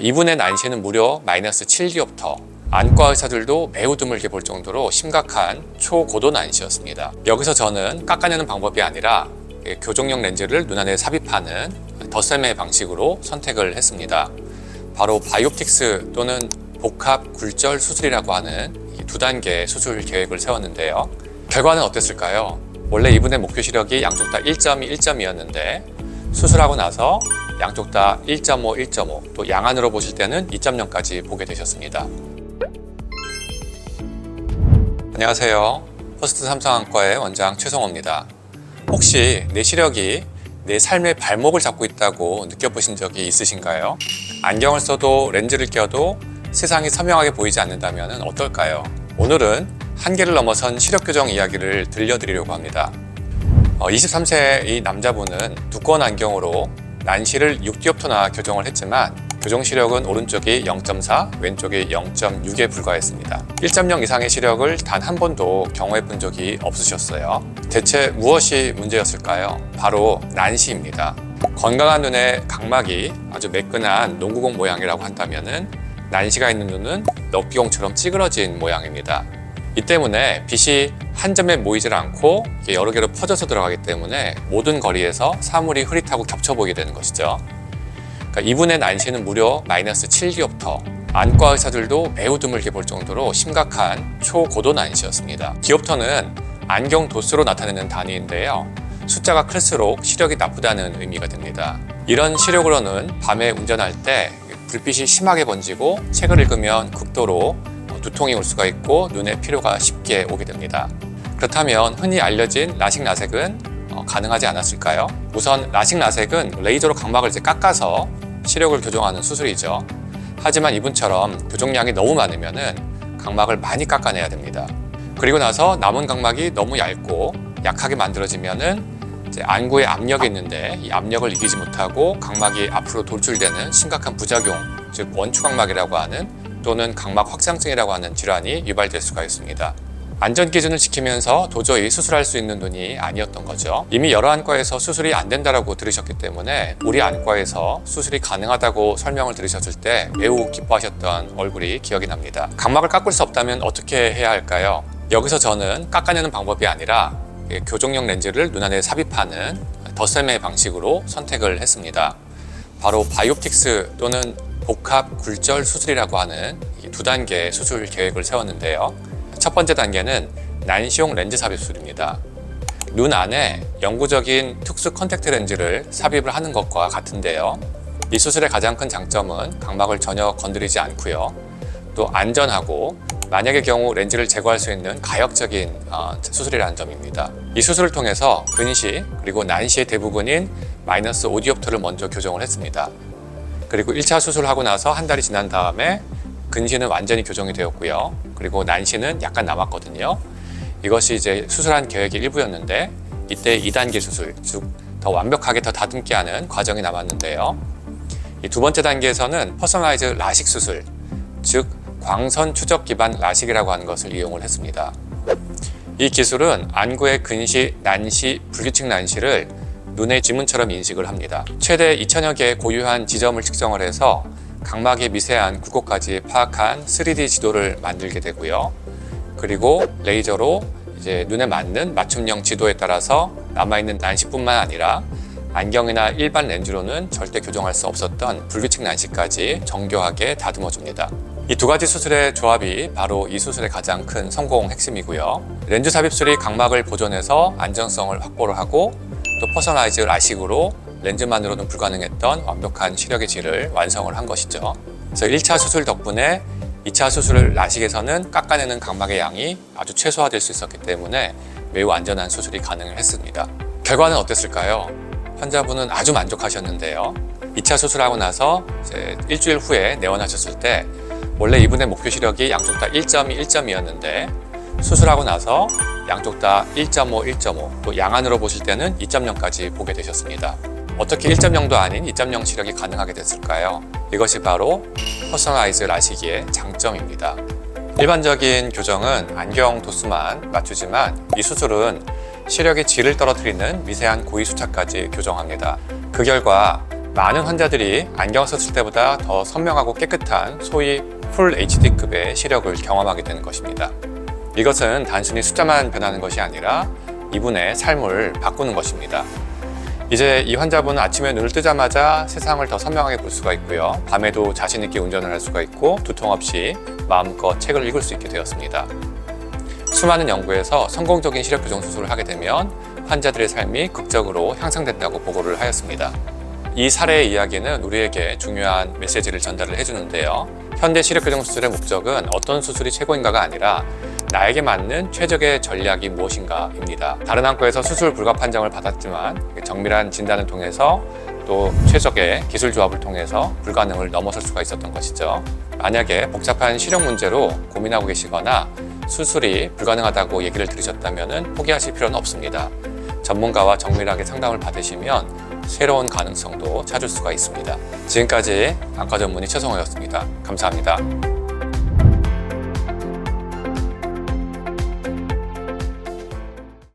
이분의 난시는 무려 마이너스 7디옵터. 안과 의사들도 매우 드물게 볼 정도로 심각한 초고도 난시였습니다. 여기서 저는 깎아내는 방법이 아니라 교정용 렌즈를 눈 안에 삽입하는 덧셈의 방식으로 선택을 했습니다. 바로 바이옵틱스 또는 복합 굴절 수술이라고 하는 두 단계 수술 계획을 세웠는데요. 결과는 어땠을까요? 원래 이분의 목표 시력이 양쪽 다 1.2, 1.2였는데 수술하고 나서 양쪽 다 1.5, 1.5, 또 양안으로 보실 때는 2.0까지 보게 되셨습니다. 안녕하세요. 퍼스트 삼성안과의 원장 최성호입니다. 혹시 내 시력이 내 삶의 발목을 잡고 있다고 느껴보신 적이 있으신가요? 안경을 써도 렌즈를 껴도 세상이 선명하게 보이지 않는다면 어떨까요? 오늘은 한계를 넘어선 시력 교정 이야기를 들려드리려고 합니다. 23세 이 남자분은 두꺼운 안경으로 난시를 6디옵터나 교정을 했지만 교정 시력은 오른쪽이 0.4, 왼쪽이 0.6에 불과했습니다. 1.0 이상의 시력을 단 한 번도 경험해 본 적이 없으셨어요. 대체 무엇이 문제였을까요? 바로 난시입니다. 건강한 눈의 각막이 아주 매끈한 농구공 모양이라고 한다면은 난시가 있는 눈은 럭비공처럼 찌그러진 모양입니다. 이 때문에 빛이 한 점에 모이질 않고 여러 개로 퍼져서 들어가기 때문에 모든 거리에서 사물이 흐릿하고 겹쳐 보이게 되는 것이죠. 그러니까 이분의 난시는 무려 마이너스 7디옵터. 안과 의사들도 매우 드물게 볼 정도로 심각한 초고도 난시였습니다. 디옵터는 안경 도수로 나타내는 단위인데요. 숫자가 클수록 시력이 나쁘다는 의미가 됩니다. 이런 시력으로는 밤에 운전할 때 불빛이 심하게 번지고 책을 읽으면 극도로 두통이 올 수가 있고 눈에 피로가 쉽게 오게 됩니다. 그렇다면 흔히 알려진 라식 라섹은 가능하지 않았을까요? 우선 라식 라섹은 레이저로 각막을 깎아서 시력을 교정하는 수술이죠. 하지만 이분처럼 교정량이 너무 많으면 각막을 많이 깎아내야 됩니다. 그리고 나서 남은 각막이 너무 얇고 약하게 만들어지면은 안구에 압력이 있는데 이 압력을 이기지 못하고 각막이 앞으로 돌출되는 심각한 부작용, 즉 원추각막이라고 하는 또는 각막 확장증이라고 하는 질환이 유발될 수가 있습니다. 안전 기준을 지키면서 도저히 수술할 수 있는 눈이 아니었던 거죠. 이미 여러 안과에서 수술이 안 된다고 들으셨기 때문에 우리 안과에서 수술이 가능하다고 설명을 들으셨을 때 매우 기뻐하셨던 얼굴이 기억이 납니다. 각막을 깎을 수 없다면 어떻게 해야 할까요? 여기서 저는 깎아내는 방법이 아니라 교정용 렌즈를 눈 안에 삽입하는 덧셈의 방식으로 선택을 했습니다. 바로 바이옵틱스 또는 복합 굴절 수술이라고 하는 두 단계 수술 계획을 세웠는데요. 첫 번째 단계는 난시용 렌즈 삽입 수술입니다. 눈 안에 영구적인 특수 컨택트 렌즈를 삽입을 하는 것과 같은데요. 이 수술의 가장 큰 장점은 각막을 전혀 건드리지 않고요. 또 안전하고 만약의 경우 렌즈를 제거할 수 있는 가역적인 수술이라는 점입니다. 이 수술을 통해서 근시 그리고 난시의 대부분인 마이너스 5디옵터를 먼저 교정을 했습니다. 그리고 1차 수술을 하고 나서 한 달이 지난 다음에 근시는 완전히 교정이 되었고요. 그리고 난시는 약간 남았거든요. 이것이 이제 수술한 계획의 일부였는데 이때 2단계 수술, 즉 더 완벽하게 더 다듬게 하는 과정이 남았는데요. 이 두 번째 단계에서는 퍼스널라이즈 라식 수술, 즉 광선 추적 기반 라식이라고 하는 것을 이용을 했습니다. 이 기술은 안구의 근시, 난시, 불규칙 난시를 눈의 지문처럼 인식을 합니다. 최대 2000여 개의 고유한 지점을 측정을 해서 각막의 미세한 굴곡까지 파악한 3D 지도를 만들게 되고요. 그리고 레이저로 이제 눈에 맞는 맞춤형 지도에 따라서 남아있는 난시뿐만 아니라 안경이나 일반 렌즈로는 절대 교정할 수 없었던 불규칙 난시까지 정교하게 다듬어 줍니다. 이 두 가지 수술의 조합이 바로 이 수술의 가장 큰 성공 핵심이고요. 렌즈 삽입술이 각막을 보존해서 안정성을 확보를 하고 또 퍼스널라이즈 라식으로 렌즈만으로는 불가능했던 완벽한 시력의 질을 완성을 한 것이죠. 그래서 1차 수술 덕분에 2차 수술 라식에서는 깎아내는 각막의 양이 아주 최소화될 수 있었기 때문에 매우 안전한 수술이 가능했습니다. 결과는 어땠을까요? 환자분은 아주 만족하셨는데요. 2차 수술하고 나서 이제 일주일 후에 내원하셨을 때 원래 이분의 목표 시력이 양쪽 다 1.2, 1.2였는데 수술하고 나서 양쪽 다 1.5, 1.5, 또 양안으로 보실 때는 2.0까지 보게 되셨습니다. 어떻게 1.0도 아닌 2.0 시력이 가능하게 됐을까요? 이것이 바로 퍼스널라이즈 라식의 장점입니다. 일반적인 교정은 안경 도수만 맞추지만 이 수술은 시력의 질을 떨어뜨리는 미세한 고위 수차까지 교정합니다. 그 결과 많은 환자들이 안경을 썼을 때보다 더 선명하고 깨끗한 소위 풀 HD급의 시력을 경험하게 되는 것입니다. 이것은 단순히 숫자만 변하는 것이 아니라 이분의 삶을 바꾸는 것입니다. 이제 이 환자분은 아침에 눈을 뜨자마자 세상을 더 선명하게 볼 수가 있고요. 밤에도 자신 있게 운전을 할 수가 있고 두통 없이 마음껏 책을 읽을 수 있게 되었습니다. 수많은 연구에서 성공적인 시력 교정 수술을 하게 되면 환자들의 삶이 극적으로 향상된다고 보고를 하였습니다. 이 사례의 이야기는 우리에게 중요한 메시지를 전달을 해주는데요. 현대 시력 교정 수술의 목적은 어떤 수술이 최고인가가 아니라 나에게 맞는 최적의 전략이 무엇인가입니다. 다른 안과에서 수술 불가 판정을 받았지만 정밀한 진단을 통해서 또 최적의 기술 조합을 통해서 불가능을 넘어설 수가 있었던 것이죠. 만약에 복잡한 시력 문제로 고민하고 계시거나 수술이 불가능하다고 얘기를 들으셨다면 포기하실 필요는 없습니다. 전문가와 정밀하게 상담을 받으시면 새로운 가능성도 찾을 수가 있습니다. 지금까지 안과 전문의 최성호였습니다. 감사합니다.